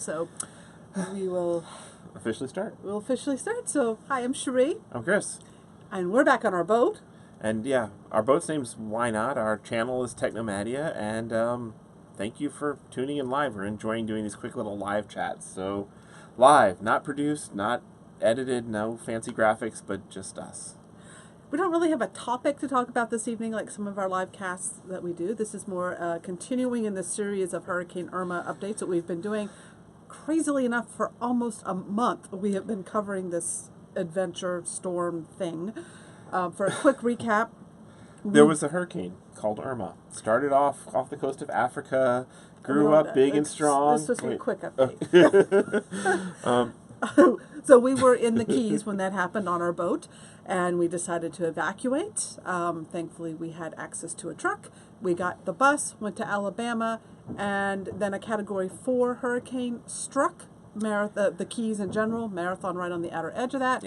So we will officially start. We'll officially start. So hi, I'm Cherie. I'm Chris. And we're back on our boat. And yeah, our boat's name's Why Not? Our channel is Technomadia, and thank you for tuning in live. We're enjoying doing these quick little live chats. So live, not produced, not edited, no fancy graphics, but just us. We don't really have a topic to talk about this evening like some of our live casts that we do. This is more continuing in the series of Hurricane Irma updates that we've been doing. Crazily enough, for almost a month, we have been covering this adventure storm thing. For a quick recap, there was a hurricane called Irma. Started off the coast of Africa, grew up big and strong. This was a quick update. So we were in the Keys when that happened on our boat, and we decided to evacuate. Thankfully, we had access to a truck. We got the bus, went to Alabama, and then a Category 4 hurricane struck the Keys in general, Marathon right on the outer edge of that,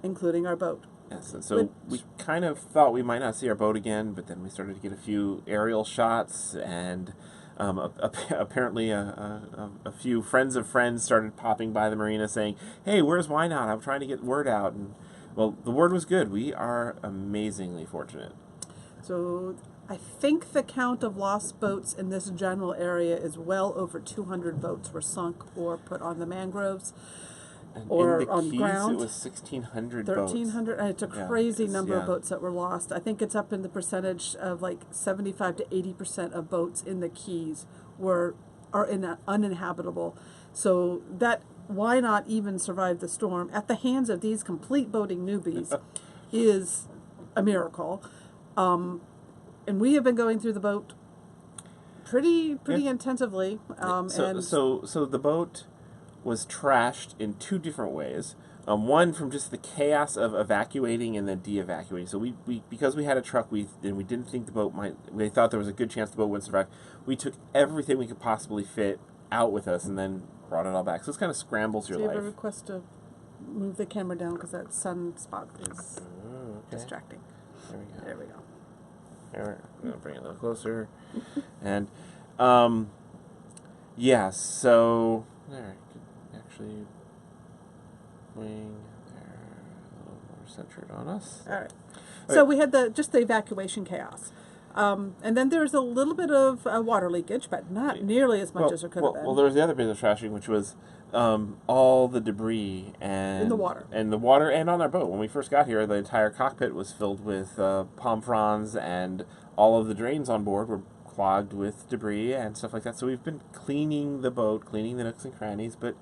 including our boat. Yes, and so we kind of thought we might not see our boat again, but then we started to get a few aerial shots, and apparently a few friends of friends started popping by the marina saying, "Hey, where's Why Not? I'm trying to get word out." And well, the word was good. We are amazingly fortunate. So I think the count of lost boats in this general area is well over 200 boats were sunk or put on the mangroves. And or in the on Keys, ground. It was 1,600 1,300. It's a crazy number of yeah. boats that were lost. I think it's up in the percentage of like 75 to 80% of boats in the Keys are uninhabitable. So that Why Not even survive the storm at the hands of these complete boating newbies is a miracle. And we have been going through the boat pretty intensively. So the boat was trashed in two different ways. One from just the chaos of evacuating and then de-evacuating. So we because we had a truck, we didn't think the boat we thought there was a good chance the boat wouldn't survive. We took everything we could possibly fit out with us and then brought it all back. So this kind of scrambles your life. So you have a request to move the camera down because that sun spot is distracting. There we go. There we go. There, I'm going to bring it a little closer. And, so there, actually wing there, a little more centered on us. All right. So we had the evacuation chaos. And then there was a little bit of water leakage, but not nearly as much as there could have been. Well, there was the other bit of trashing, which was all the debris in the water. And on our boat. When we first got here, the entire cockpit was filled with palm fronds, and all of the drains on board were clogged with debris and stuff like that. So we've been cleaning the boat, cleaning the nooks and crannies, but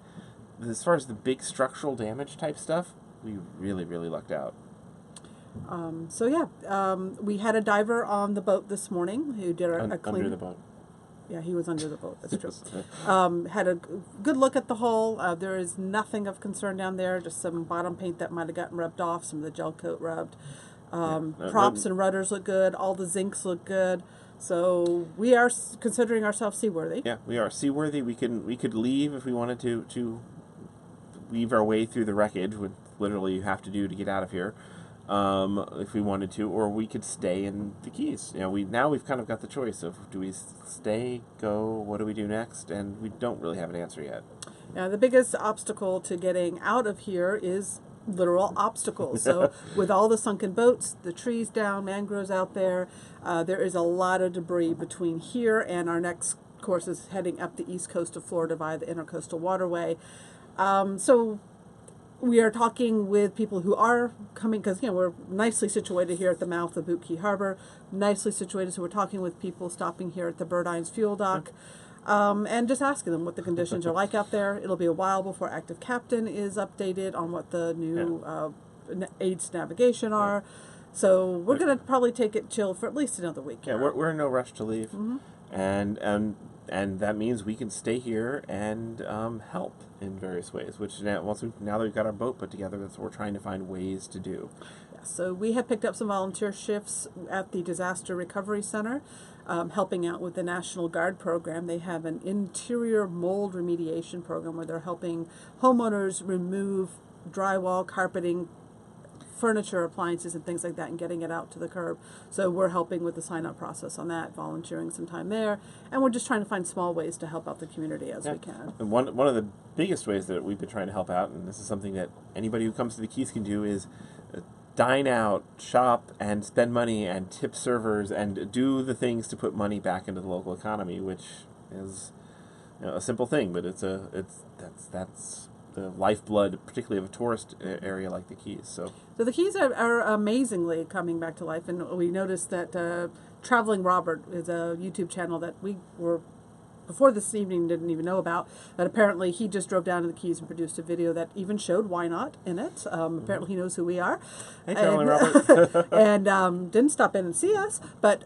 as far as the big structural damage type stuff, we really, really lucked out. We had a diver on the boat this morning who did a clean. Under the boat. Yeah, he was under the boat. That's true. Had a good look at the hull. There is nothing of concern down there. Just some bottom paint that might have gotten rubbed off. Some of the gel coat rubbed. Props and rudders look good. All the zincs look good. So we are considering ourselves seaworthy. Yeah, we are seaworthy. We could leave if we wanted to weave our way through the wreckage, which literally you have to do to get out of here. If we wanted to, or we could stay in the Keys. We've kind of got the choice of, do we stay, go, what do we do next? And we don't really have an answer yet. Now, the biggest obstacle to getting out of here is literal obstacles. So with all the sunken boats, the trees down, mangroves out there, there is a lot of debris between here and our next course is heading up the east coast of Florida via the intercoastal waterway. So we are talking with people who are coming, because we're nicely situated here at the mouth of Boot Key Harbor, nicely situated, so we're talking with people stopping here at the Bird Eyes Fuel Dock, and just asking them what the conditions are like out there. It'll be a while before Active Captain is updated on what the new aids to navigation are. So we're going to probably take it chill for at least another week. Yeah, we're in no rush to leave, and that means we can stay here and help in various ways. Which now that we've got our boat put together, that's what we're trying to find ways to do. Yeah, so we have picked up some volunteer shifts at the Disaster Recovery Center, helping out with the National Guard program. They have an interior mold remediation program where they're helping homeowners remove drywall, carpeting, furniture, appliances, and things like that, and getting it out to the curb. So we're helping with the sign-up process on that, volunteering some time there, and we're just trying to find small ways to help out the community as we can. And one of the biggest ways that we've been trying to help out, and this is something that anybody who comes to the Keys can do, is dine out, shop, and spend money, and tip servers, and do the things to put money back into the local economy, which is a simple thing, but that's the lifeblood, particularly of a tourist area like the Keys. So the Keys are amazingly coming back to life, and we noticed that Traveling Robert is a YouTube channel that we were, before this evening, didn't even know about, but apparently he just drove down to the Keys and produced a video that even showed Why Not in it. Apparently he knows who we are. Hey, Traveling Robert. And didn't stop in and see us, but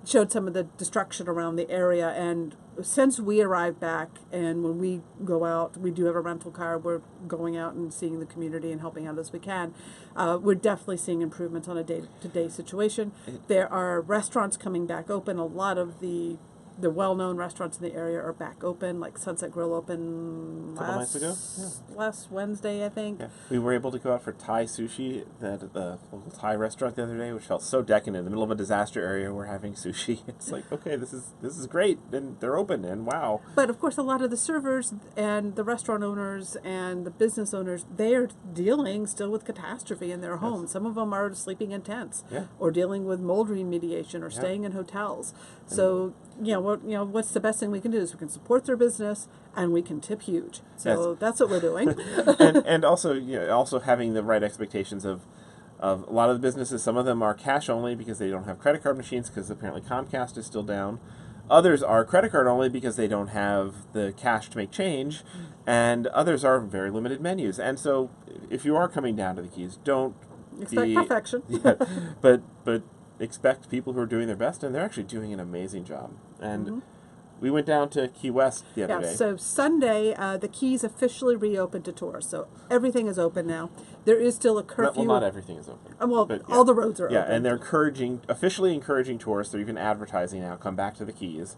showed some of the destruction around the area. And since we arrived back, and when we go out, we do have a rental car, we're going out and seeing the community and helping out as we can. We're definitely seeing improvements on a day-to-day situation. There are restaurants coming back open. A lot of the well-known restaurants in the area are back open, like Sunset Grill open couple nights ago? last Wednesday, I think. Yeah. We were able to go out for Thai sushi at the local Thai restaurant the other day, which felt so decadent. In the middle of a disaster area, we're having sushi. It's like, okay, this is great, and they're open, and wow. But of course, a lot of the servers and the restaurant owners and the business owners, they are dealing still with catastrophe in their homes. Some of them are sleeping in tents, or dealing with mold remediation, or staying in hotels. So what's the best thing we can do is we can support their business, and we can tip huge. So that's what we're doing. and also, also having the right expectations of a lot of the businesses. Some of them are cash only because they don't have credit card machines, because apparently Comcast is still down. Others are credit card only because they don't have the cash to make change, and others are very limited menus. And so, if you are coming down to the Keys, don't expect perfection. but expect people who are doing their best, and they're actually doing an amazing job. And we went down to Key West the other day. So Sunday, the Keys officially reopened to tours. So everything is open now. There is still a curfew. Well, not everything is open. All the roads are open. Yeah, and they're officially encouraging tourists. They're even advertising now, come back to the Keys.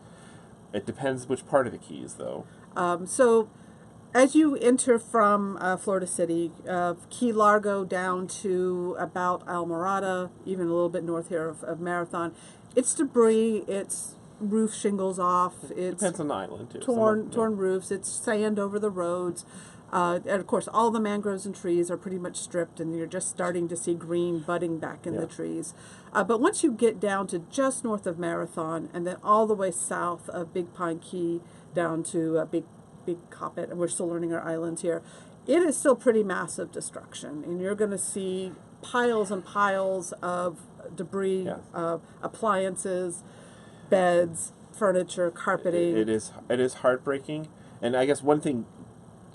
It depends which part of the Keys, though. So as you enter from Florida City, Key Largo down to about Almirada, even a little bit north here of Marathon, it's debris, it's roof shingles off, it's depends on the island, too. torn roofs, it's sand over the roads. And of course, all the mangroves and trees are pretty much stripped, and you're just starting to see green budding back in the trees. But once you get down to just north of Marathon, and then all the way south of Big Pine Key down to Big Coppet, and we're still learning our islands here, it is still pretty massive destruction, and you're going to see piles and piles of debris, appliances, beds, furniture, carpeting. It is heartbreaking, and I guess one thing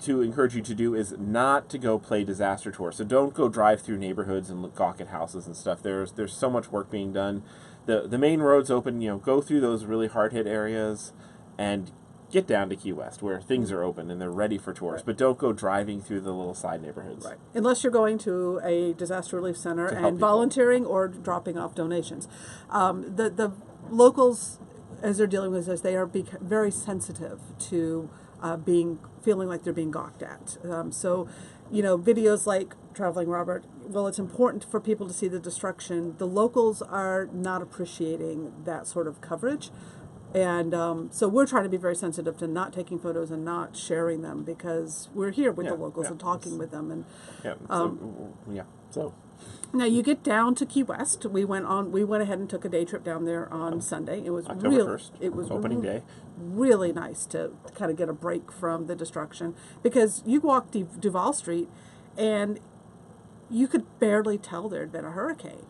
to encourage you to do is not to go play disaster tour. So don't go drive through neighborhoods and gawk at houses and stuff. There's so much work being done. The main roads open. Go through those really hard hit areas, and get down to Key West where things are open and they're ready for tours. But don't go driving through the little side neighborhoods. Right. Unless you're going to a disaster relief center and volunteering or dropping off donations. The locals, as they're dealing with this, they are very sensitive to feeling like they're being gawked at. So videos like Traveling Robert, well, it's important for people to see the destruction. The locals are not appreciating that sort of coverage. And so we're trying to be very sensitive to not taking photos and not sharing them, because we're here with the locals and talking with them. And so now you get down to Key West. We went ahead and took a day trip down there on Sunday. It was October 1st. It was opening day. Really nice to kind of get a break from the destruction, because you walk Duval Street and you could barely tell there had been a hurricane.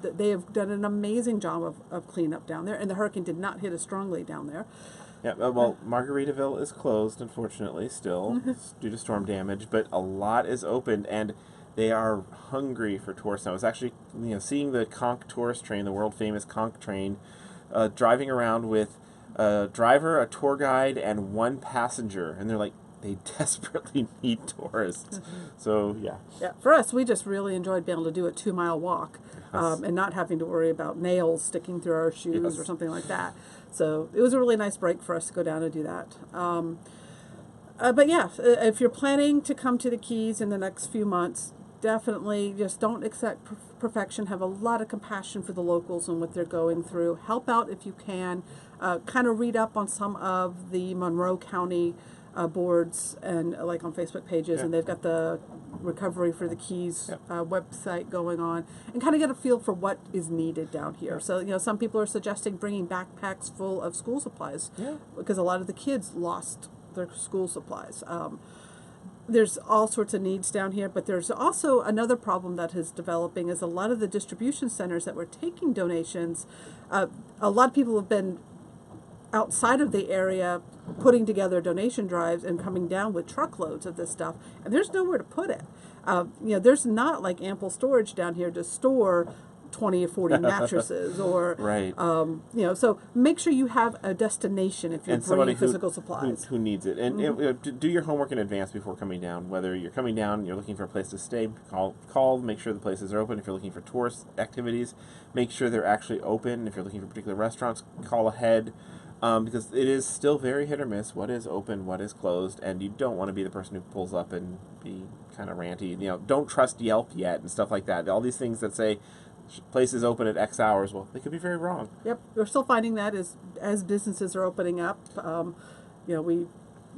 They have done an amazing job of cleanup down there, and the hurricane did not hit as strongly down there. Yeah, well, Margaritaville is closed, unfortunately, still, due to storm damage, but a lot is open, and they are hungry for tourists. I was actually seeing the Conch tourist train, the world-famous Conch train, driving around with a driver, a tour guide, and one passenger, and they're like, they desperately need tourists. So, yeah. Yeah, for us, we just really enjoyed being able to do a 2-mile walk and not having to worry about nails sticking through our shoes or something like that. So it was a really nice break for us to go down and do that. But yeah, if you're planning to come to the Keys in the next few months, definitely just don't accept perfection. Have a lot of compassion for the locals and what they're going through. Help out if you can. Kind of read up on some of the Monroe County boards and like on Facebook pages, and they've got the Recovery for the Keys website going on, and kind of get a feel for what is needed down here. So, you know, some people are suggesting bringing backpacks full of school supplies because a lot of the kids lost their school supplies. There's all sorts of needs down here, but there's also another problem that is developing is a lot of the distribution centers that were taking donations, a lot of people have been outside of the area putting together donation drives and coming down with truckloads of this stuff, and there's nowhere to put it. You know, there's not like ample storage down here to store 20 or 40 mattresses or, you know, so make sure you have a destination if you're bringing physical supplies. Who needs it. And do your homework in advance before coming down. Whether you're coming down, you're looking for a place to stay, call, make sure the places are open. If you're looking for tourist activities, make sure they're actually open. If you're looking for particular restaurants, call ahead. Because it is still very hit or miss what is open, what is closed, and you don't want to be the person who pulls up and be kind of ranty. You know, don't trust Yelp yet and stuff like that. All these things that say places open at X hours, well, they could be very wrong. Yep, we're still finding that as businesses are opening up. You know, we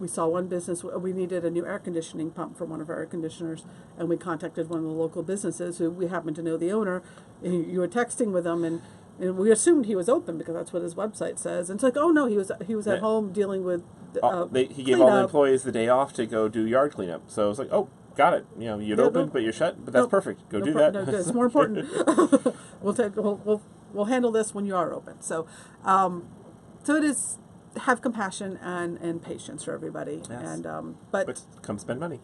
saw one business, we needed a new air conditioning pump for one of our air conditioners, and we contacted one of the local businesses who we happened to know the owner, and you were texting with them, and we assumed he was open because that's what his website says. And it's like, oh no, he was at home dealing with he gave all the employees the day off to go do yard cleanup. So it's like, oh, got it. You know, you'd open, but you're shut. But that's perfect. Go do that. No, it's more important. We'll handle this when you are open. So, so it is have compassion and patience for everybody. Yes. And but come spend money.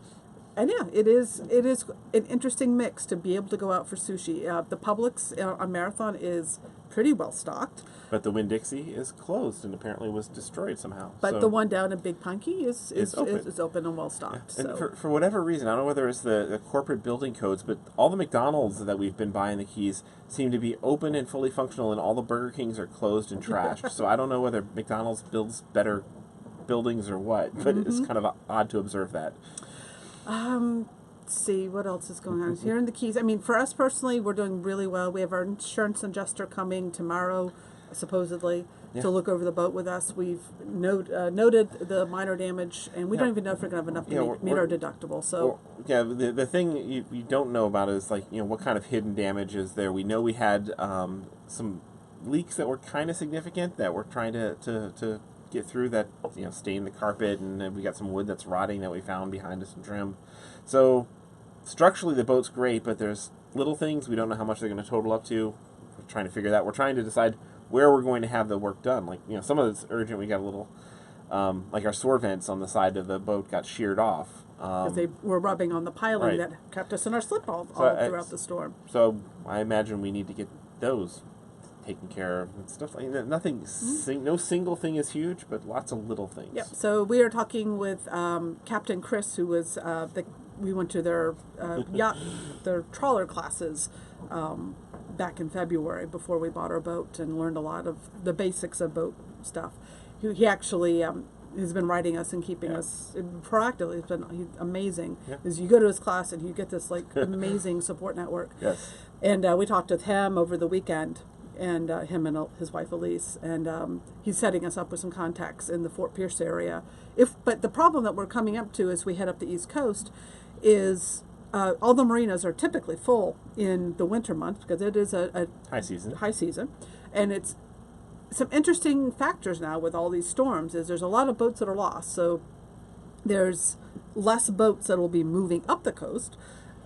And yeah, it is an interesting mix to be able to go out for sushi. The Publix on Marathon is pretty well stocked. But the Winn-Dixie is closed and apparently was destroyed somehow. But the one down in Big Punky is open and well stocked. Yeah. So. And for whatever reason, I don't know whether it's the corporate building codes, but all the McDonald's that we've been buying the Keys seem to be open and fully functional, and all the Burger Kings are closed and trashed. So I don't know whether McDonald's builds better buildings or what, but it's kind of odd to observe that. Let's see what else is going on here in the Keys. I mean, for us personally, we're doing really well. We have our insurance adjuster coming tomorrow, supposedly, to look over the boat with us. We've noted the minor damage, and we don't even know if we're going to have enough to meet our deductible. So the thing you don't know about is, like, you know, what kind of hidden damage is there. We know we had some leaks that were kind of significant that we're trying to get through, that, you know, stain the carpet, and then we got some wood that's rotting that we found behind us and trim. So structurally the boat's great, but there's little things we don't know how much they're going to total up to. We're trying to figure that. We're trying to decide where we're going to have the work done. Like, you know, some of it's urgent. We got a little like our shore vents on the side of the boat got sheared off because they were rubbing on the piling that kept us in our slip all throughout the storm. So I imagine we need to get those taken care of and stuff like that. Nothing, no single thing is huge, but lots of little things. Yep. So we are talking with Captain Chris, who was we went to their yacht, their trawler classes back in February before we bought our boat, and learned a lot of the basics of boat stuff. He actually has been writing us and keeping us proactively. He's amazing. Is you go to his class and you get this like amazing support network. Yes. And we talked with him over the weekend, and him and his wife Elise, and he's setting us up with some contacts in the Fort Pierce area. But the problem that we're coming up to as we head up the East Coast is all the marinas are typically full in the winter months because it is a high season, and it's some interesting factors now with all these storms. Is there's a lot of boats that are lost, so there's less boats that will be moving up the coast,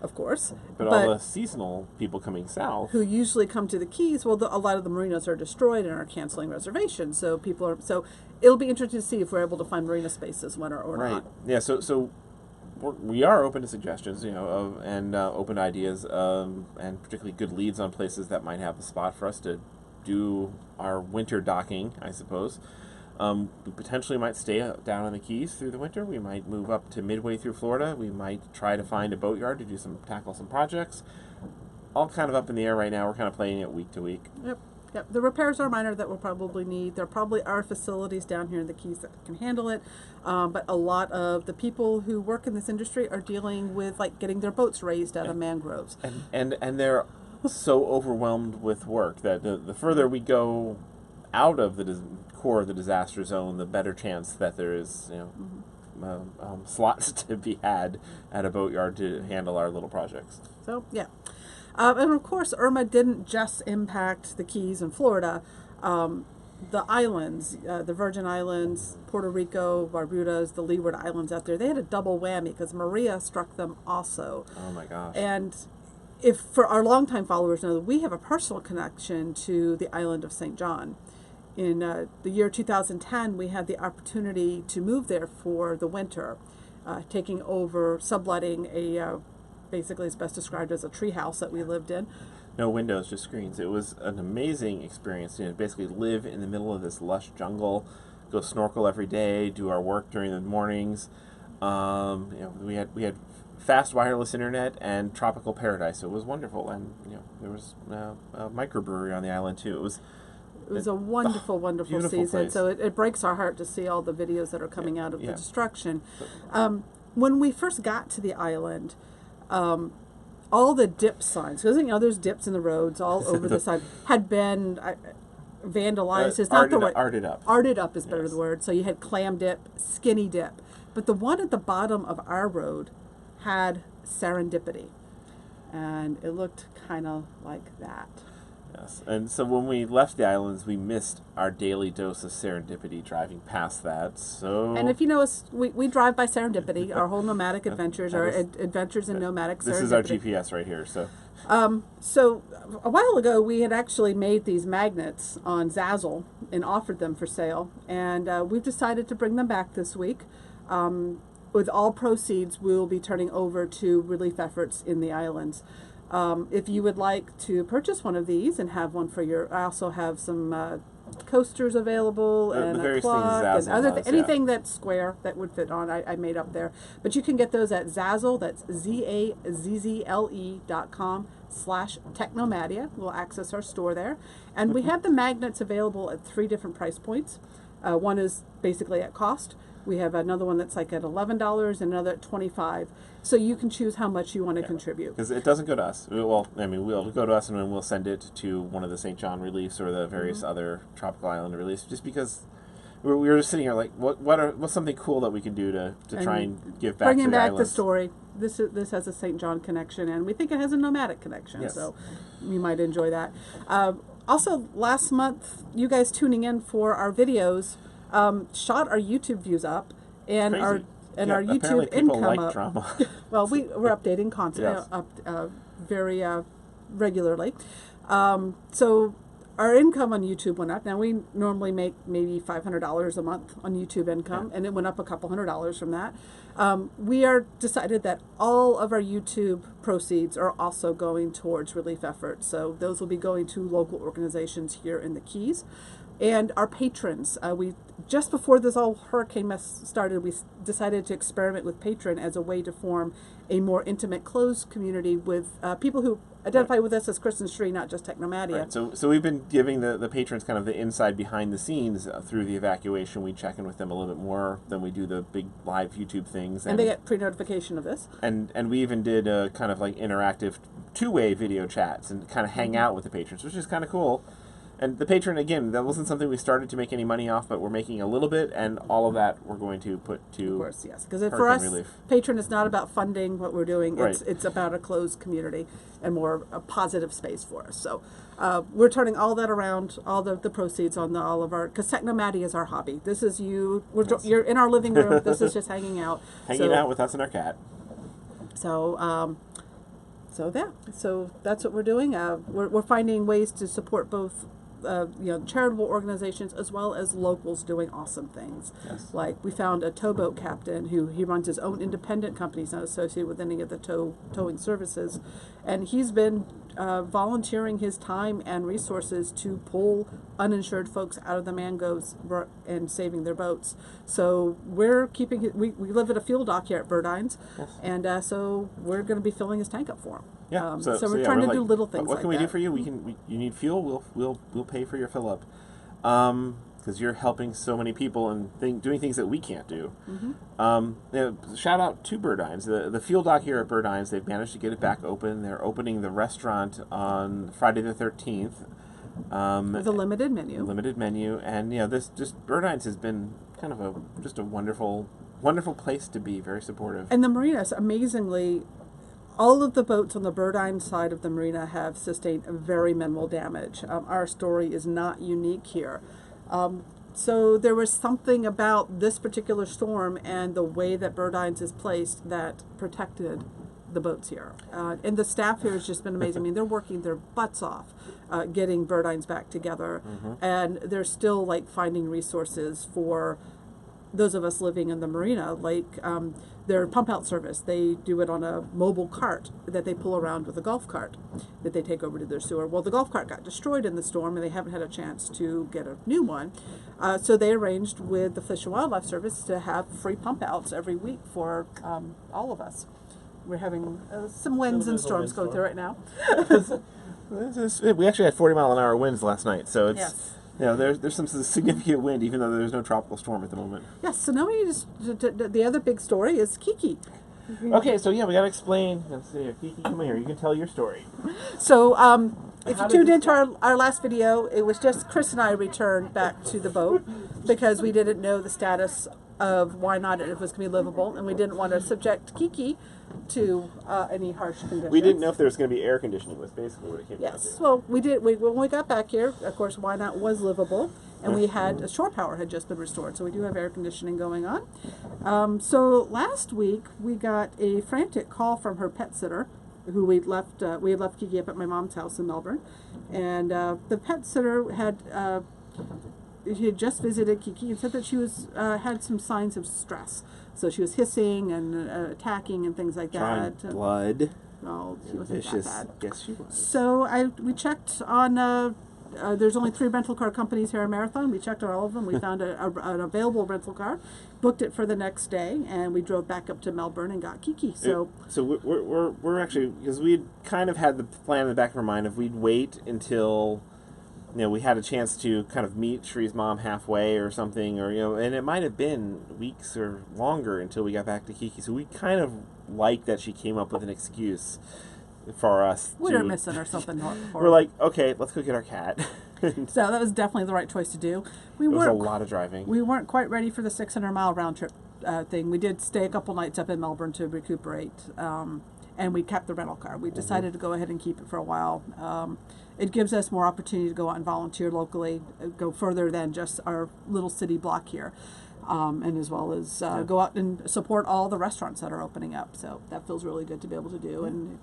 of course. But all the seasonal people coming south, who usually come to the Keys, well, a lot of the marinas are destroyed and are canceling reservations. So so it'll be interesting to see if we're able to find marina spaces when or not. Yeah. So we are open to suggestions, you know, and open ideas, and particularly good leads on places that might have a spot for us to do our winter docking, I suppose. We potentially might stay down in the Keys through the winter. We might move up to midway through Florida. We might try to find a boatyard to tackle some projects. All kind of up in the air right now. We're kind of playing it week to week. Yep. Yep. The repairs are minor that we'll probably need. There probably are facilities down here in the Keys that can handle it, but a lot of the people who work in this industry are dealing with like getting their boats raised out of mangroves. And they're so overwhelmed with work that the further we go out of the core of the disaster zone, the better chance that there is, slots to be had at a boatyard to handle our little projects. So, yeah. And of course, Irma didn't just impact the Keys in Florida. The islands, the Virgin Islands, Puerto Rico, Barbudas, the Leeward Islands out there, they had a double whammy because Maria struck them also. Oh my gosh. And if for our longtime followers know, we have a personal connection to the island of St. John. In the year 2010, we had the opportunity to move there for the winter, taking over, subletting a basically it's best described as a tree house that we lived in. No windows, just screens. It was an amazing experience. Basically live in the middle of this lush jungle, go snorkel every day, do our work during the mornings. We had fast wireless internet and tropical paradise. So it was wonderful, and there was a microbrewery on the island too. It was a wonderful, wonderful season. Place. So it breaks our heart to see all the videos that are coming out of the destruction. When we first got to the island, all the dip signs, because there's dips in the roads all over the side, had been vandalized. Is not the word. Arted up. Arted up is better the word. So you had clam dip, skinny dip, but the one at the bottom of our road had serendipity, and it looked kind of like that. Yes, and so when we left the islands, we missed our daily dose of serendipity driving past that. So, and if you know us, we drive by serendipity. Our whole nomadic adventures are adventures in nomadic serendipity. This is our GPS right here. So, so a while ago, we had actually made these magnets on Zazzle and offered them for sale, and we've decided to bring them back this week. With all proceeds, we will be turning over to relief efforts in the islands. If you would like to purchase one of these and have one for I also have some coasters available and a clock and other anything that's square that would fit on. I made up there, but you can get those at Zazzle. That's ZAZZLE.com/Technomadia. We'll access our store there, and we have the magnets available at 3 different price points. One is basically at cost. We have another one that's like at $11 and another at $25. So you can choose how much you want to contribute. Because it doesn't go to us. Well, we'll go to us and then we'll send it to one of the St. John reliefs or the various other tropical island reliefs. Just because we were just sitting here like, what's something cool that we can do to try and give back to the bringing back islands? the story. This has a St. John connection, and we think it has a nomadic connection. Yes. So you might enjoy that. Also, last month, you guys tuning in for our videos shot our YouTube views up and Crazy. our YouTube people income like up. Drama. Well, we're updating constantly, very regularly. So our income on YouTube went up. Now we normally make maybe $500 a month on YouTube income, and it went up a couple $100 from that. We are decided that all of our YouTube proceeds are also going towards relief efforts. So those will be going to local organizations here in the Keys. And our patrons, we just before this all hurricane mess started, we decided to experiment with Patron as a way to form a more intimate, closed community with people who identify with us as Chris and Cherie, not just Technomadia. Right. So we've been giving the patrons kind of the inside behind the scenes through the evacuation. We check in with them a little bit more than we do the big live YouTube things. And they get pre-notification of this. And we even did a kind of like interactive 2-way video chats and kind of hang out with the patrons, which is kind of cool. And the patron, again, that wasn't something we started to make any money off, but we're making a little bit, and all of that we're going to put to, of course, yes, because for us, relief. Patron is not about funding what we're doing. Right. It's about a closed community and more a positive space for us. So we're turning all that around, all the proceeds on all of our, because Technomadia is our hobby. This is you. You're in our living room. This is just hanging out. Hanging out with us and our cat. So that's what we're doing. We're finding ways to support both charitable organizations as well as locals doing awesome things. Yes. Like we found a towboat captain who he runs his own independent company. He's not associated with any of the towing services, and he's been volunteering his time and resources to pull uninsured folks out of the mangroves and saving their boats. So we're keeping we live at a fuel dock here at Burdines, and so we're going to be filling his tank up for him. Yeah. So we're trying to do little things. What can we do for you? You need fuel. We'll pay for your fill up. Because you're helping so many people and doing things that we can't do. Shout out to Burdines. The fuel dock here at Burdines, they've managed to get it back open. They're opening the restaurant on Friday the 13th. With a limited menu. And this just Burdines has been kind of just a wonderful place to be. Very supportive. And the marinas, amazingly, all of the boats on the Burdine side of the marina have sustained very minimal damage. Our story is not unique here. So there was something about this particular storm and the way that Burdines is placed that protected the boats here. And the staff here has just been amazing. I mean, they're working their butts off getting Burdines back together. And they're still finding resources for those of us living in the marina, their pump out service. They do it on a mobile cart that they pull around with a golf cart that they take over to their sewer. Well, the golf cart got destroyed in the storm and they haven't had a chance to get a new one. So they arranged with the Fish and Wildlife Service to have free pump outs every week for all of us. We're having some winds and storms going through right now. We actually had 40-mile-an-hour winds last night, so it's... Yes. There's some significant wind, even though there's no tropical storm at the moment. Yes, so now the other big story is Kiki. Okay, so we got to explain. Let's see, Kiki, come here. You can tell your story. So, if you tuned into our last video, it was just Chris and I returned back to the boat because we didn't know the status of why not if it was going to be livable, and we didn't want to subject Kiki to any harsh conditions. We didn't know if there was going to be air conditioning, was basically what it came down to. Yes, well, we did. When we got back here, of course, Why Not was livable, and we had shore power had just been restored, so we do have air conditioning going on. So last week we got a frantic call from her pet sitter, who we had left Kiki up at my mom's house in Melbourne, and the pet sitter she had just visited Kiki and said that she was had some signs of stress. So she was hissing and attacking and things like that. Drawing blood. Oh, she wasn't vicious. that bad. Yes, she was. So we checked on. There's only 3 rental car companies here in Marathon. We checked on all of them. We found an available rental car, booked it for the next day, and we drove back up to Melbourne and got Kiki. So we're actually, because we'd kind of had the plan in the back of our mind if we'd wait until we had a chance to kind of meet Cherie's mom halfway or something, or and it might have been weeks or longer until we got back to Kiki. So we kind of like that she came up with an excuse for us. We're missing or something. We're like, okay, let's go get our cat. So that was definitely the right choice to do. It was a lot of driving. We weren't quite ready for the 600-mile round trip thing. We did stay a couple nights up in Melbourne to recuperate, and we kept the rental car. We decided to go ahead and keep it for a while. It gives us more opportunity to go out and volunteer locally, go further than just our little city block here, and as well as go out and support all the restaurants that are opening up. So that feels really good to be able to do, and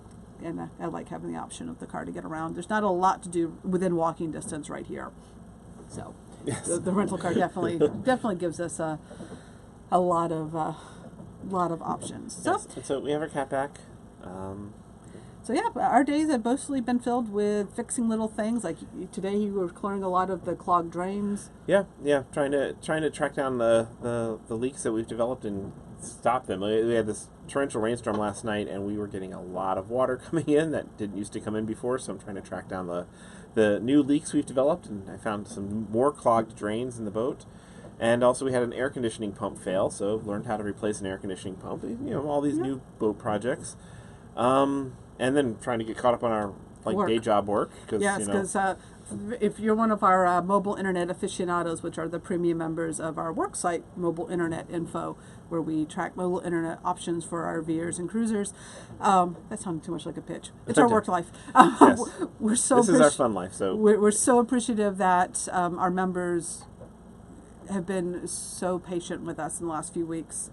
I like having the option of the car to get around. There's not a lot to do within walking distance right here, so yes. the rental car definitely gives us a lot of options. So, yes. And so we have our cat back. So yeah, our days have mostly been filled with fixing little things. Like today, you were clearing a lot of the clogged drains. Yeah, trying to track down the leaks that we've developed and stop them. We had this torrential rainstorm last night, and we were getting a lot of water coming in that didn't used to come in before. So I'm trying to track down the new leaks we've developed, and I found some more clogged drains in the boat. And also we had an air conditioning pump fail, so learned how to replace an air conditioning pump. All these new boat projects. And then trying to get caught up on our day job work. Yes, because if you're one of our mobile internet aficionados, which are the premium members of our worksite, Mobile Internet Info, where we track mobile internet options for RVers and cruisers. That sounded too much like a pitch. It's our work life. Yes. This is our fun life. So we're so appreciative that our members have been so patient with us in the last few weeks.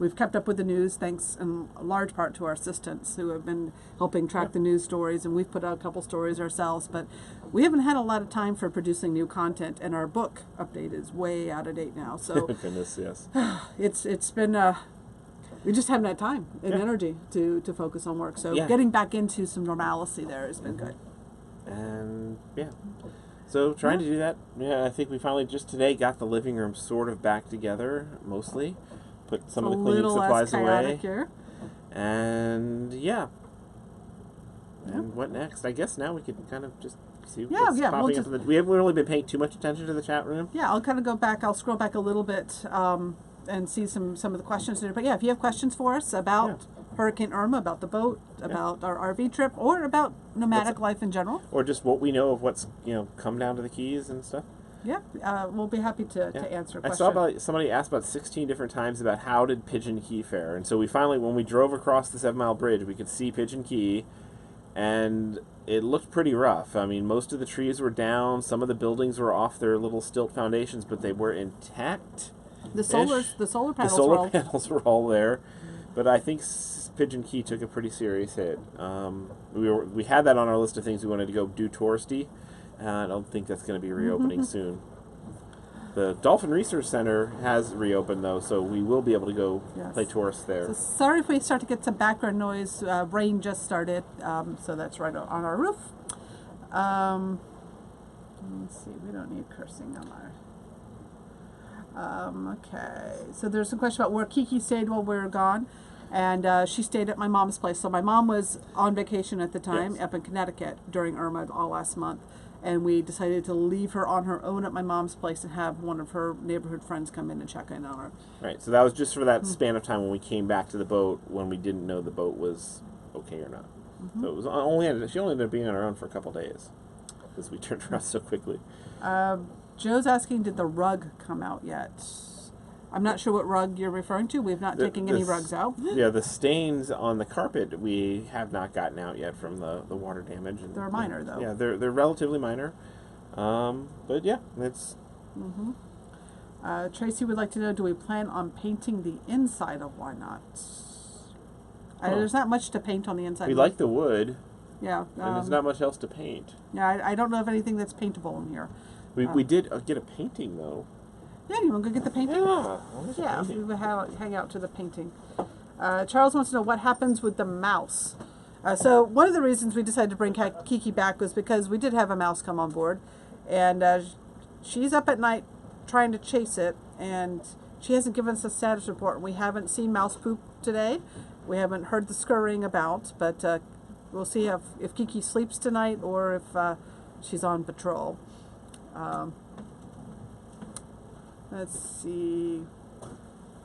We've kept up with the news thanks in large part to our assistants who have been helping track the news stories, and we've put out a couple stories ourselves, but we haven't had a lot of time for producing new content, and our book update is way out of date now. So goodness, yes. It's been we just haven't had time and energy to focus on work. So getting back into some normalcy there has been good. And so trying to do that. Yeah, I think we finally just today got the living room sort of back together, mostly. Put some of the cleaning supplies away. Here. And And what next? I guess now we could kind of just see Yeah, what's yeah, popping we'll up. We haven't really been paying too much attention to the chat room. Yeah, I'll kind of go back. I'll scroll back a little bit and see some of the questions there. But yeah, if you have questions for us about Hurricane Irma, about the boat, about our RV trip, or about nomadic life in general, or just what we know of what's come down to the Keys and stuff. Yeah, we'll be happy to answer questions. I saw somebody asked about 16 different times about how did Pigeon Key fare, and so we finally, when we drove across the 7 Mile Bridge, we could see Pigeon Key, and it looked pretty rough. I mean, most of the trees were down, some of the buildings were off their little stilt foundations, but they were intact. The solar panels were all there, but I think Pigeon Key took a pretty serious hit. We had that on our list of things we wanted to go do touristy. I don't think that's going to be reopening soon. The Dolphin Research Center has reopened, though, so we will be able to go play tourists there. So sorry if we start to get some background noise. Rain just started, so that's right on our roof. Let's see, we don't need cursing on our... okay, so there's a question about where Kiki stayed while we were gone. And she stayed at my mom's place. So my mom was on vacation at the time up in Connecticut during Irma all last month. And we decided to leave her on her own at my mom's place and have one of her neighborhood friends come in and check in on her. Right, so that was just for that span of time when we came back to the boat when we didn't know the boat was okay or not. So it was she only ended up being on her own for a couple days because we turned around so quickly. Joe's asking, did the rug come out yet? I'm not sure what rug you're referring to. We've not taken any rugs out. Yeah, the stains on the carpet we have not gotten out yet from the water damage. And, they're minor, though. Yeah, they're relatively minor. But yeah, it's... Tracy would like to know, do we plan on painting the inside of Why Not? There's not much to paint on the inside. We like the wood. Yeah. And there's not much else to paint. Yeah, I don't know of anything that's paintable in here. We did get a painting, though. Yeah, you want to go get the painting? Yeah, we would hang out to the painting. Charles wants to know what happens with the mouse. So one of the reasons we decided to bring Kiki back was because we did have a mouse come on board. And she's up at night trying to chase it. And she hasn't given us a status report. We haven't seen mouse poop today. We haven't heard the scurrying about. But we'll see if Kiki sleeps tonight or if she's on patrol. Let's see.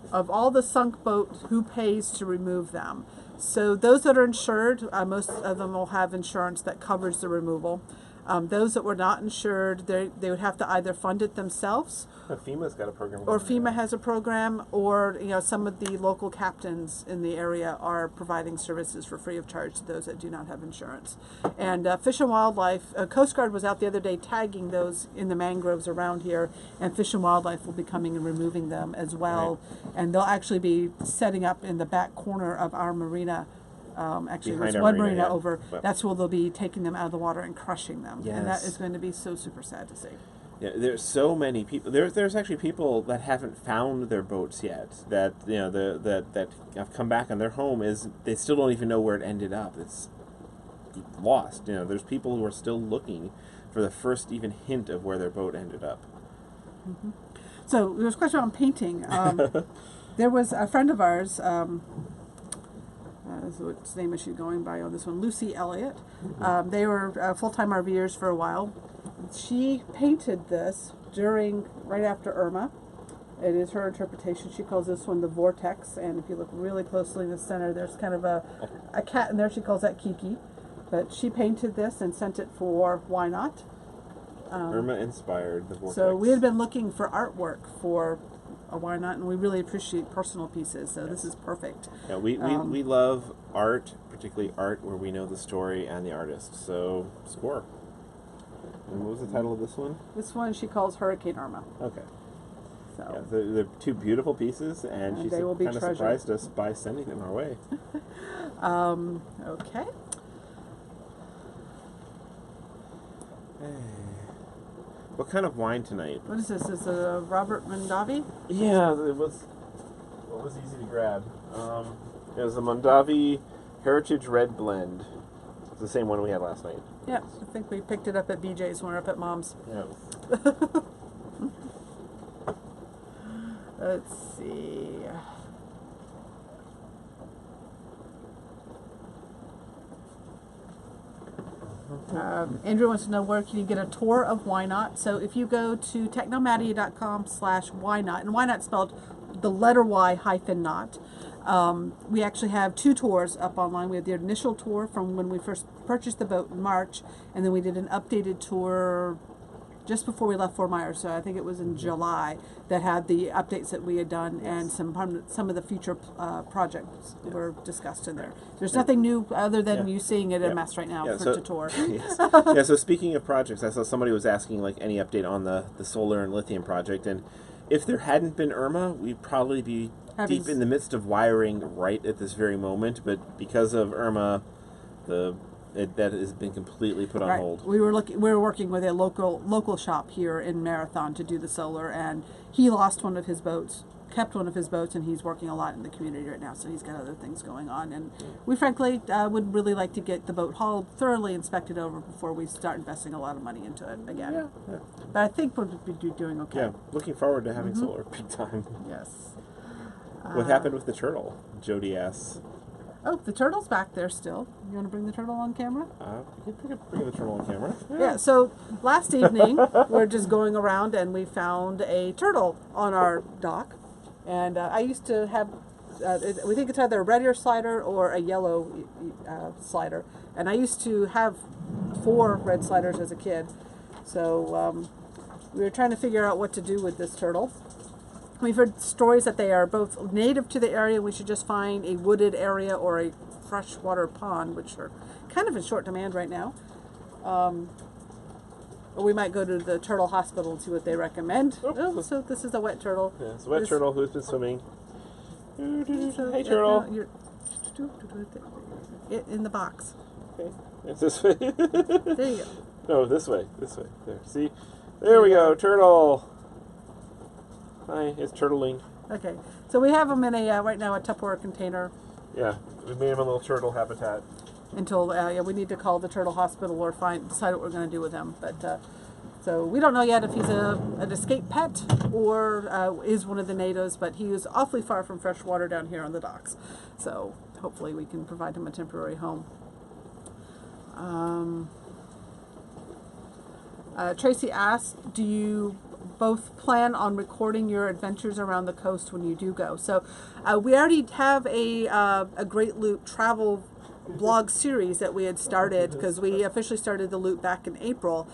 Of all the sunk boats, who pays to remove them? So those that are insured, most of them will have insurance that covers the removal. Those that were not insured, they would have to either fund it themselves. FEMA's got a program. Or FEMA has a program, or some of the local captains in the area are providing services for free of charge to those that do not have insurance. And Fish and Wildlife, Coast Guard was out the other day tagging those in the mangroves around here, and Fish and Wildlife will be coming and removing them as well. Right. And they'll actually be setting up in the back corner of our marina. Actually, there's one marina over. That's where they'll be taking them out of the water and crushing them. Yes. And that is going to be so super sad to see. Yeah, there's so many people. There's actually people that haven't found their boats yet. That that have come back, and their home they still don't even know where it ended up. It's lost. There's people who are still looking for the first even hint of where their boat ended up. Mm-hmm. So there's a question on painting. There was a friend of ours. What name is she going by on this one? Lucy Elliott. They were full-time RVers for a while. She painted this right after Irma. It is her interpretation. She calls this one the Vortex, and if you look really closely in the center, there's kind of a cat in there. She calls that Kiki. But she painted this and sent it for Why Not. Irma inspired the Vortex. So we had been looking for artwork for Why Not, and we really appreciate personal pieces, so this is perfect. Yeah, we love art, particularly art where we know the story and the artist, so score. And what was the title of this one? This one she calls Hurricane Irma. Okay. So yeah, they're two beautiful pieces, and she kind of surprised us by sending them our way. Okay. What kind of wine tonight? What is this? Is it a Robert Mondavi? Yeah, it was easy to grab. It was the Mondavi Heritage Red Blend. It's the same one we had last night. Yeah, I think we picked it up at BJ's when we were up at Mom's. Yeah. Let's see. Andrew wants to know where can you get a tour of Why Not. So if you go to technomadia.com/why not, and why not spelled the letter Y hyphen not. We actually have 2 tours up online. We have the initial tour from when we first purchased the boat in March, and then we did an updated tour just before we left Fort Myers. So I think it was in July that had the updates that we had done, and some of the future projects were discussed in there. There's nothing new other than you seeing it a mess right now to tour. Yes. So speaking of projects, I saw somebody was asking like any update on the solar and lithium project, and if there hadn't been Irma, we'd probably be deep in the midst of wiring right at this very moment. But because of Irma, that has been completely put on hold. We were working with a local shop here in Marathon to do the solar, and he lost one of his boats, kept one of his boats, and he's working a lot in the community right now. So he's got other things going on, and we frankly would really like to get the boat hauled, thoroughly inspected over before we start investing a lot of money into it again. Yeah. But I think we'll be doing okay. Yeah, looking forward to having solar big time. Yes. What happened with the turtle? Jody asks. Oh, the turtle's back there still. You want to bring the turtle on camera? You can bring the turtle on camera. Yeah, so last evening, we're just going around and we found a turtle on our dock. And I used to have, we think it's either a red ear slider or a yellow slider. And I used to have 4 red sliders as a kid. So we were trying to figure out what to do with this turtle. We've heard stories that they are both native to the area. We should just find a wooded area or a freshwater pond, which are kind of in short demand right now. Or we might go to the turtle hospital and see what they recommend. Oh, so this is a wet turtle. Yeah, it's a wet turtle who's been swimming. Hey, turtle. In the box. Okay. It's this way. There you go. No, this way. This way. There. See? There we go. Turtle. Hi, it's turtling. Okay, so we have them in a right now a Tupperware container. Yeah, we made him a little turtle habitat. Until we need to call the turtle hospital or decide what we're going to do with him. But so we don't know yet if he's an escaped pet or is one of the natives. But he is awfully far from fresh water down here on the docks. So hopefully we can provide him a temporary home. Tracy asked, do you both plan on recording your adventures around the coast when you do go? So we already have a Great Loop travel blog series that we had started because we officially started the loop back in April.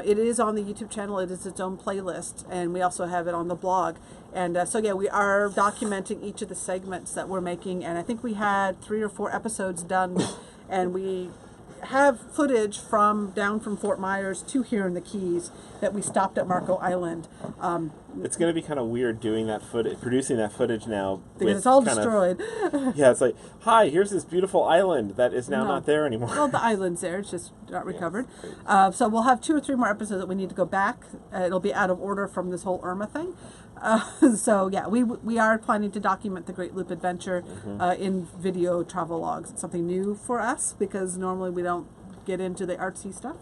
It is on the YouTube channel. It is its own playlist, and we also have it on the blog. And so yeah, we are documenting each of the segments that we're making, and I think we had 3 or 4 episodes done, and we have footage down from Fort Myers to here in the Keys that we stopped at Marco Island. It's going to be kind of weird doing that producing that footage now. Because it's all destroyed. Yeah, it's like, hi, here's this beautiful island that is now not there anymore. Well, the island's there, it's just not recovered. So we'll have 2 or 3 more episodes that we need to go back. It'll be out of order from this whole Irma thing. So yeah, we are planning to document the Great Loop Adventure in video travel logs. It's something new for us because normally we don't get into the artsy stuff.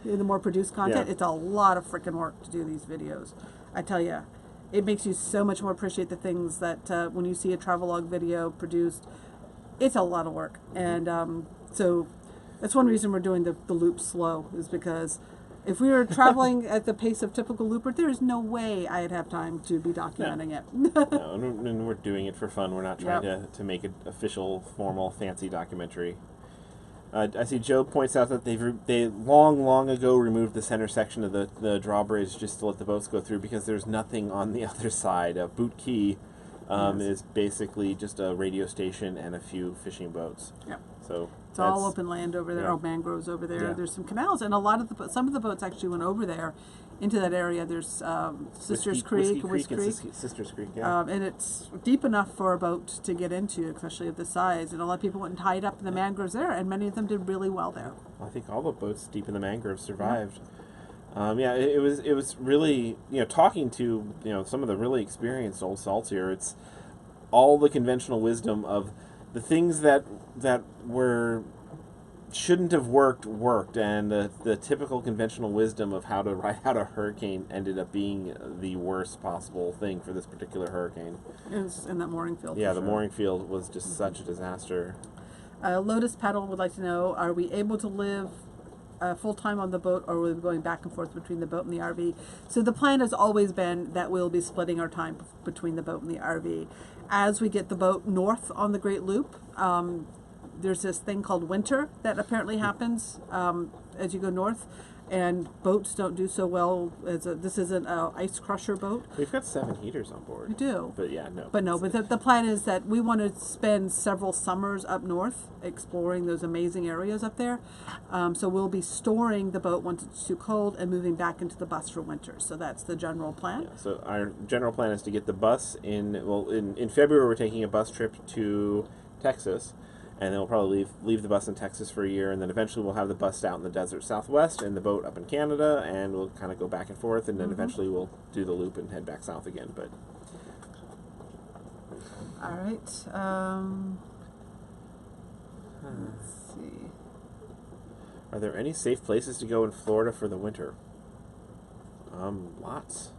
In the more produced content, it's a lot of freaking work to do these videos. I tell you, it makes you so much more appreciate the things that when you see a travelogue video produced, it's a lot of work. And so that's one reason we're doing the loop slow, is because if we were traveling at the pace of typical looper, there is no way I'd have time to be documenting it. No, and we're doing it for fun. We're not trying to make an official, formal, fancy documentary. I see Joe points out that they long ago removed the center section of the drawbridge just to let the boats go through because there's nothing on the other side. Boot Key is basically just a radio station and a few fishing boats. Yeah. So it's all open land over there, mangroves over there. Yeah. There's some canals, and some of the boats actually went over there into that area. There's Sisters Creek, Sisters Creek, yeah. And it's deep enough for a boat to get into, especially of this size. And a lot of people went and tied up in the mangroves there, and many of them did really well there. I think all the boats deep in the mangroves survived. Yeah. It was really, talking to some of the really experienced old salts here. It's all the conventional wisdom of the things that shouldn't have worked, and the typical conventional wisdom of how to ride out a hurricane ended up being the worst possible thing for this particular hurricane. It was in that mooring field. Yeah, the mooring field was just such a disaster. Lotus Petal would like to know, are we able to live full-time on the boat, or we'll be going back and forth between the boat and the RV. So the plan has always been that we'll be splitting our time between the boat and the RV. As we get the boat north on the Great Loop, there's this thing called winter that apparently happens as you go north, and boats don't do so well. This isn't an ice crusher boat. We've got 7 heaters on board. We do. But yeah, no. But the plan is that we want to spend several summers up north exploring those amazing areas up there. So we'll be storing the boat once it's too cold and moving back into the bus for winter. So that's the general plan. Yeah, so our general plan is to get the bus in, well, in February we're taking a bus trip to Texas. And then we'll probably leave the bus in Texas for a year, and then eventually we'll have the bus out in the desert Southwest and the boat up in Canada, and we'll kind of go back and forth, and then eventually we'll do the loop and head back south again. But all right. Let's see. Are there any safe places to go in Florida for the winter? Lots.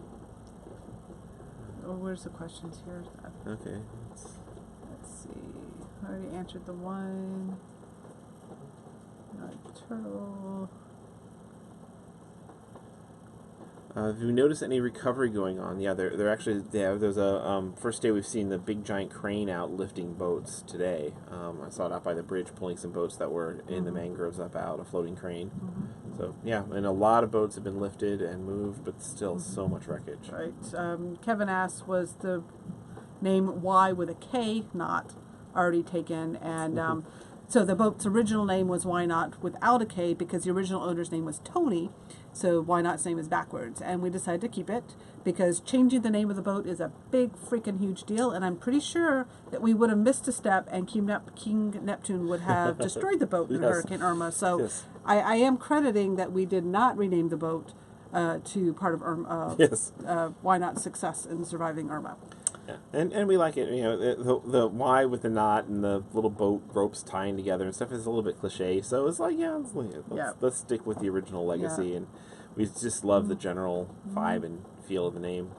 Oh, where's the questions here? Okay. Let's see. I already answered the one. Turtle. Have you noticed any recovery going on? Yeah, they're actually there's a first day we've seen the big giant crane out lifting boats today. I saw it out by the bridge pulling some boats that were in the mangroves up out, a floating crane. So yeah, and a lot of boats have been lifted and moved, but still so much wreckage. Right. Kevin asked, was the name Y with a K not already taken? And so the boat's original name was Why Not without a K, because the original owner's name was Tony. So Why Not's name is backwards, and we decided to keep it because changing the name of the boat is a big freaking huge deal, and I'm pretty sure that we would have missed a step and King Neptune would have destroyed the boat in Hurricane Irma. So I am crediting that we did not rename the boat to part of Irma, Why Not's success in surviving Irma. Yeah, and we like it. You know, the Y with the knot and the little boat ropes tying together and stuff is a little bit cliche. So it's like, let's stick with the original legacy, and we just love the general vibe and feel of the name.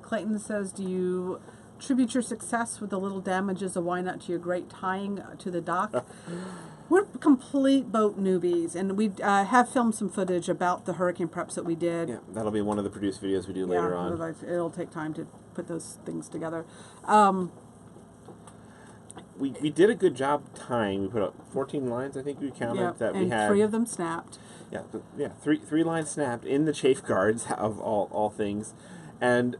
Clayton says, do you attribute your success with the little damages of Why Not to your great tying to the dock? We're complete boat newbies, and we have filmed some footage about the hurricane preps that we did. Yeah, that'll be one of the produced videos we do later on. It'll take time to put those things together. We did a good job tying. We put up 14 lines, I think we counted, that we had. And 3 of them snapped. Yeah, three lines snapped in the chafe guards of all things, and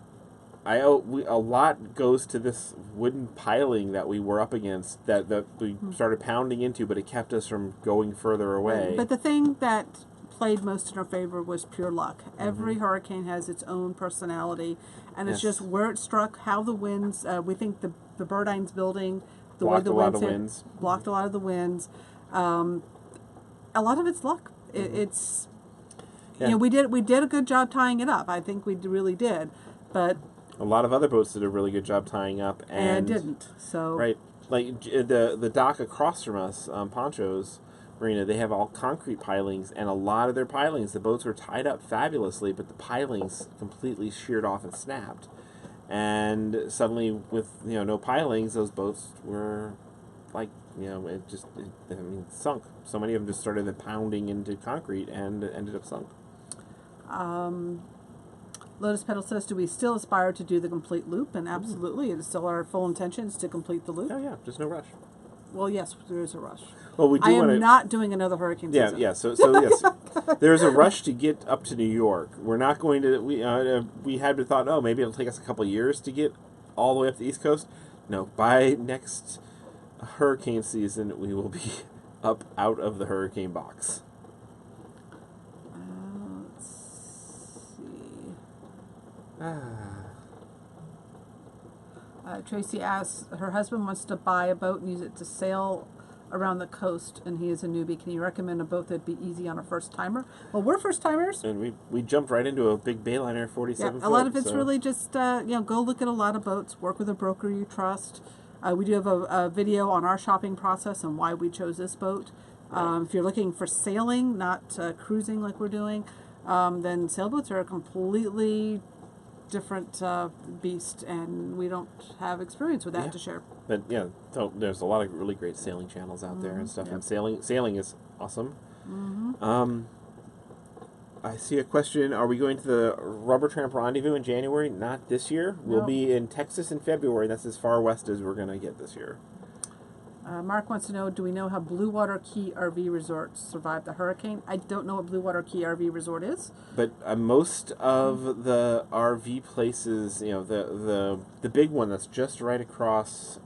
a lot goes to this wooden piling that we were up against that we started pounding into, but it kept us from going further away. But the thing that played most in our favor was pure luck. Every hurricane has its own personality, and it's just where it struck, how the winds. We think the Birdine's building, the way the winds blocked a lot of the winds. A lot of it's luck. It's we did a good job tying it up. I think we really did, but a lot of other boats did a really good job tying up and didn't. So right, like the dock across from us, Poncho's Marina, they have all concrete pilings, and a lot of their pilings, the boats were tied up fabulously, but the pilings completely sheared off and snapped. And suddenly, with no pilings, those boats were like sunk. So many of them just started pounding into concrete and ended up sunk. Lotus Petal says, do we still aspire to do the complete loop? And absolutely, it is still our full intentions to complete the loop. Oh yeah, there's no rush. Well, yes, there is a rush. Well, we do. I am not doing another hurricane season. Yeah. So yes, there's a rush to get up to New York. We're not going to. We had thought, oh, maybe it'll take us a couple of years to get all the way up the East Coast. No, by next hurricane season, we will be up out of the hurricane box. Tracy asks, her husband wants to buy a boat and use it to sail around the coast, and he is a newbie. Can you recommend a boat that'd be easy on a first-timer? Well, we're first-timers. And we jumped right into a big Bayliner 47 foot. A lot of it's really just, go look at a lot of boats, work with a broker you trust. We do have a video on our shopping process and why we chose this boat. If you're looking for sailing, not cruising like we're doing, then sailboats are a completely different beast, and we don't have experience with that to share. But yeah, so there's a lot of really great sailing channels out there and stuff, and sailing is awesome. I see a question. Are we going to the Rubber Tramp Rendezvous in January? Not this year. We'll be in Texas in February. That's as far west as we're going to get this year. Mark wants to know, do we know how Blue Water Key RV Resort survived the hurricane? I don't know what Blue Water Key RV Resort is. But most of the RV places, you know, the big one that's just right across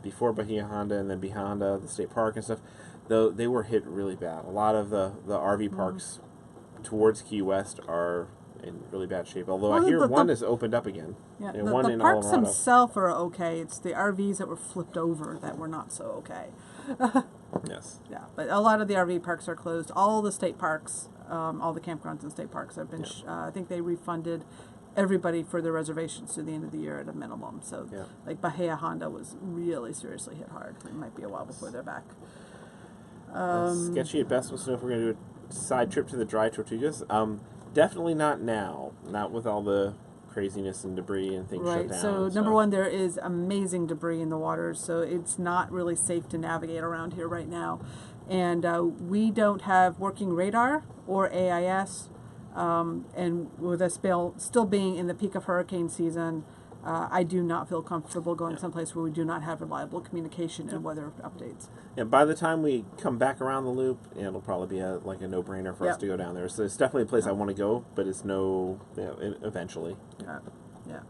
before Bahia Honda and then Bahia Honda, the state park and stuff, though they were hit really bad. A lot of the RV parks towards Key West are in really bad shape. Although I hear one has opened up again. Yeah, and one the in parks Colorado. themselves are okay. It's the RVs that were flipped over that were not so okay. Yes. Yeah, but a lot of the RV parks are closed. All the state parks, all the campgrounds and state parks have been, I think they refunded everybody for their reservations to the end of the year at a minimum. So, like Bahia Honda was really seriously hit hard. It might be a while before they're back. Sketchy at best wants to know if we're going to do a side trip to the Dry Tortugas. Definitely not now. Not with all the craziness and debris and things shut down. So number one, there is amazing debris in the waters, so it's not really safe to navigate around here right now. And we don't have working radar or AIS, and with us still being in the peak of hurricane season, I do not feel comfortable going someplace where we do not have reliable communication and weather updates. Yeah, by the time we come back around the loop, it'll probably be like a no-brainer for us to go down there. So it's definitely a place I want to go, but it's eventually. Yeah.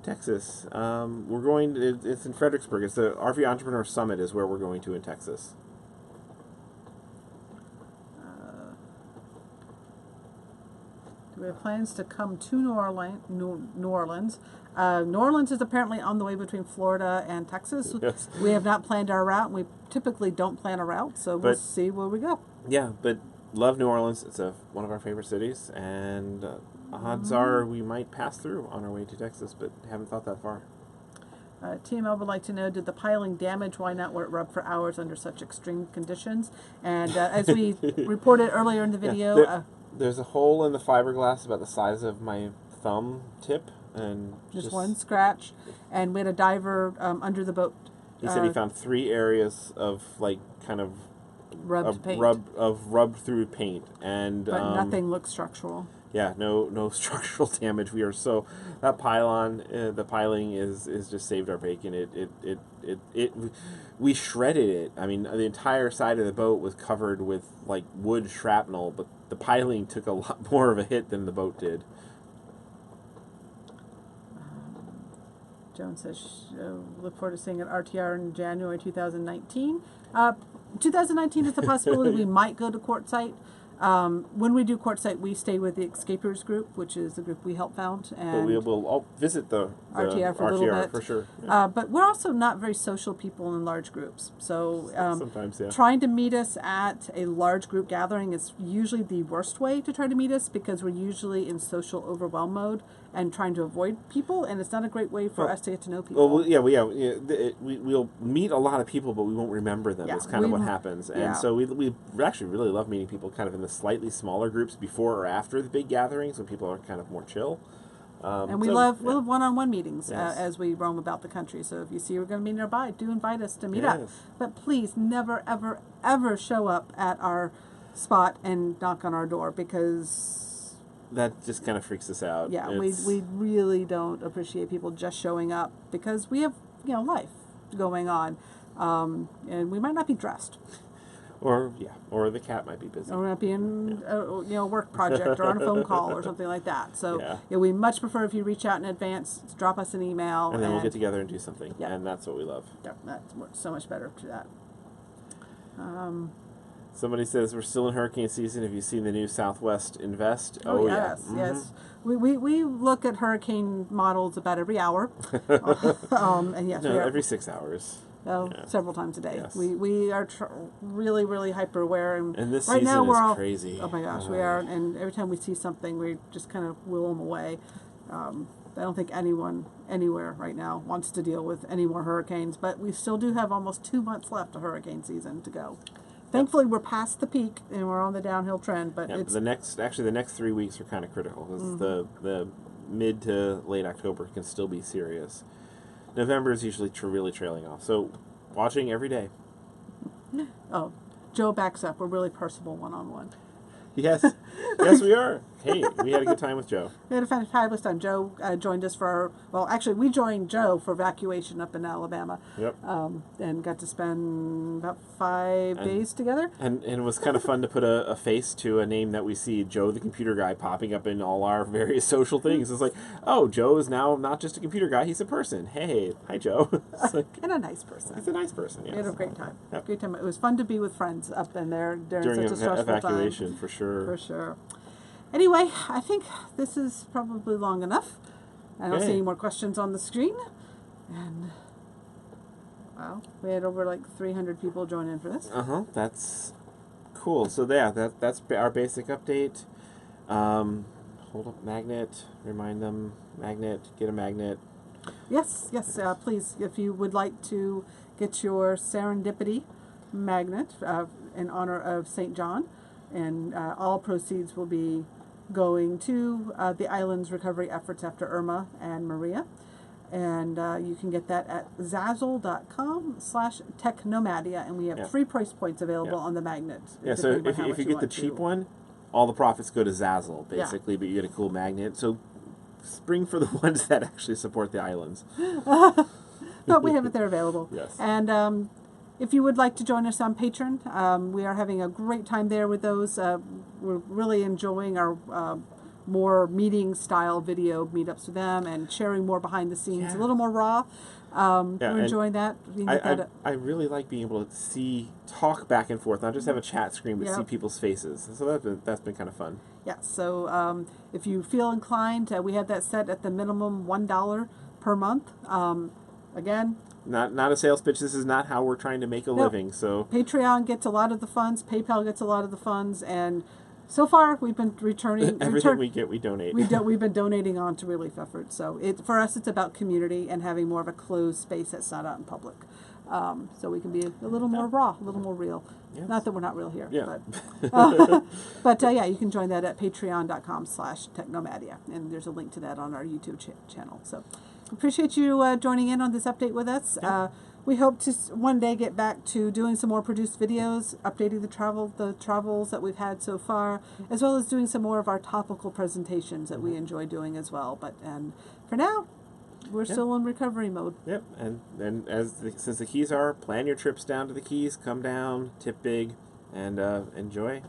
Texas. We're going. It's in Fredericksburg. It's the RV Entrepreneur Summit is where we're going to in Texas. We have plans to come to New Orleans. New Orleans is apparently on the way between Florida and Texas. Yes. We have not planned our route. We typically don't plan a route, so we'll see where we go. Yeah, but love New Orleans. It's one of our favorite cities, and odds are we might pass through on our way to Texas, but haven't thought that far. TML would like to know, did the piling damage? Why not let it rub for hours under such extreme conditions? And as we reported earlier in the video... There's a hole in the fiberglass about the size of my thumb tip, and just one scratch, and we had a diver under the boat. He said he found 3 areas of kind of rubbed through paint, and but nothing looks structural. Yeah, no structural damage. We are that pylon, the piling is just saved our bacon. We shredded it. I mean, the entire side of the boat was covered with wood shrapnel, but the piling took a lot more of a hit than the boat did. Joan says, look forward to seeing an RTR in January 2019. 2019 is a possibility. We might go to Quartzsite. When we do Quartzsite, we stay with the Escapers group, which is the group we helped found. And but we'll visit the RTR for a little bit. For sure. Yeah. But we're also not very social people in large groups. So sometimes, trying to meet us at a large group gathering is usually the worst way to try to meet us, because we're usually in social overwhelm mode and trying to avoid people, and it's not a great way for us to get to know people. Well, we'll meet a lot of people, but we won't remember them. That's kind of what happens. And so we actually really love meeting people kind of in the slightly smaller groups before or after the big gatherings when people are kind of more chill. And we love one-on-one meetings as we roam about the country. So if you see we're going to be nearby, do invite us to meet up. But please never, ever, ever show up at our spot and knock on our door, because that just kind of freaks us out. Yeah, we really don't appreciate people just showing up, because we have life going on, and we might not be dressed. Or the cat might be busy. Or we might be in a work project or on a phone call or something like that. So we much prefer if you reach out in advance, drop us an email, and then we'll get together and do something. Yeah. And that's what we love. Yeah, that's so much better to that. Somebody says we're still in hurricane season. Have you seen the new Southwest Invest? Oh yes, yes. We look at hurricane models about every hour, and yes, every 6 hours. Several times a day. Yes. We are really, really hyper aware, and this right season now we're all crazy. Oh my gosh, we are. And every time we see something, we just kind of will them away. I don't think anyone anywhere right now wants to deal with any more hurricanes, but we still do have almost 2 months left of hurricane season to go. Thankfully, we're past the peak and we're on the downhill trend. But it's the next 3 weeks are kind of critical because the mid to late October can still be serious. November is usually really trailing off. So watching every day. Oh, Joe backs up. We're really personable one-on-one. Yes. Yes, we are. Hey, we had a good time with Joe. We had a fabulous time. Joe joined us actually, we joined Joe for evacuation up in Alabama. Yep. And got to spend about 5 days together. And it was kind of fun to put a face to a name that we see, Joe the computer guy, popping up in all our various social things. It's like, oh, Joe is now not just a computer guy, he's a person. Hey, hi, Joe. And a nice person. He's a nice person, yes. We had a great time. Yep. Great time. It was fun to be with friends up in there during such a stressful evacuation, time. for sure. For sure. Anyway, I think this is probably long enough. I don't see any more questions on the screen. And, wow, we had over like 300 people join in for this. That's cool. So, yeah, that's our basic update. Hold up, magnet, remind them, magnet, get a magnet. Yes, please, if you would like to get your serendipity magnet in honor of St. John, and all proceeds will be going to the island's recovery efforts after Irma and Maria. And you can get that at zazzle.com/technomadia, and we have 3 price points available on the magnet. Yeah, so if you get the cheap one, all the profits go to Zazzle, basically, but you get a cool magnet. So spring for the ones that actually support the islands. But we have it there available. Yes. And if you would like to join us on Patreon, we are having a great time there with those. We're really enjoying our more meeting-style video meetups with them and sharing more behind the scenes, a little more raw. We're enjoying that. I really like being able to talk back and forth, not just have a chat screen, but see people's faces. So that's been kind of fun. Yeah, so if you feel inclined, we have that set at the minimum $1 per month. Again, not a sales pitch. This is not how we're trying to make a living. So Patreon gets a lot of the funds. PayPal gets a lot of the funds, and so far we've been returning everything we get. We donate. We've been donating on to relief efforts. So for us, it's about community and having more of a closed space that's not out in public. So we can be a little more raw, a little more real. Yes. Not that we're not real here, but you can join that at patreon.com/technomadia, and there's a link to that on our YouTube channel. So appreciate you joining in on this update with us. We hope to one day get back to doing some more produced videos, updating the travels that we've had so far, as well as doing some more of our topical presentations that we enjoy doing as well. And for now, we're still in recovery mode. Yep, and since the Keys are, plan your trips down to the Keys, come down, tip big, and enjoy.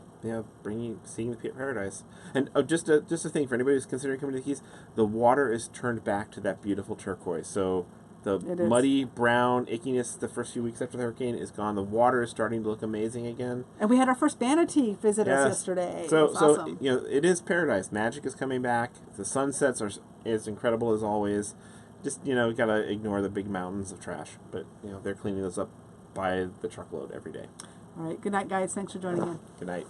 Seeing the paradise. And just a thing for anybody who's considering coming to the Keys, the water is turned back to that beautiful turquoise. So the muddy brown ickiness the first few weeks after the hurricane is gone. The water is starting to look amazing again. And we had our first manatee visit us yesterday. So awesome. It is paradise. Magic is coming back. The sunsets are as incredible as always. Just we gotta ignore the big mountains of trash, but they're cleaning those up by the truckload every day. All right. Good night, guys. Thanks for joining in. Good night.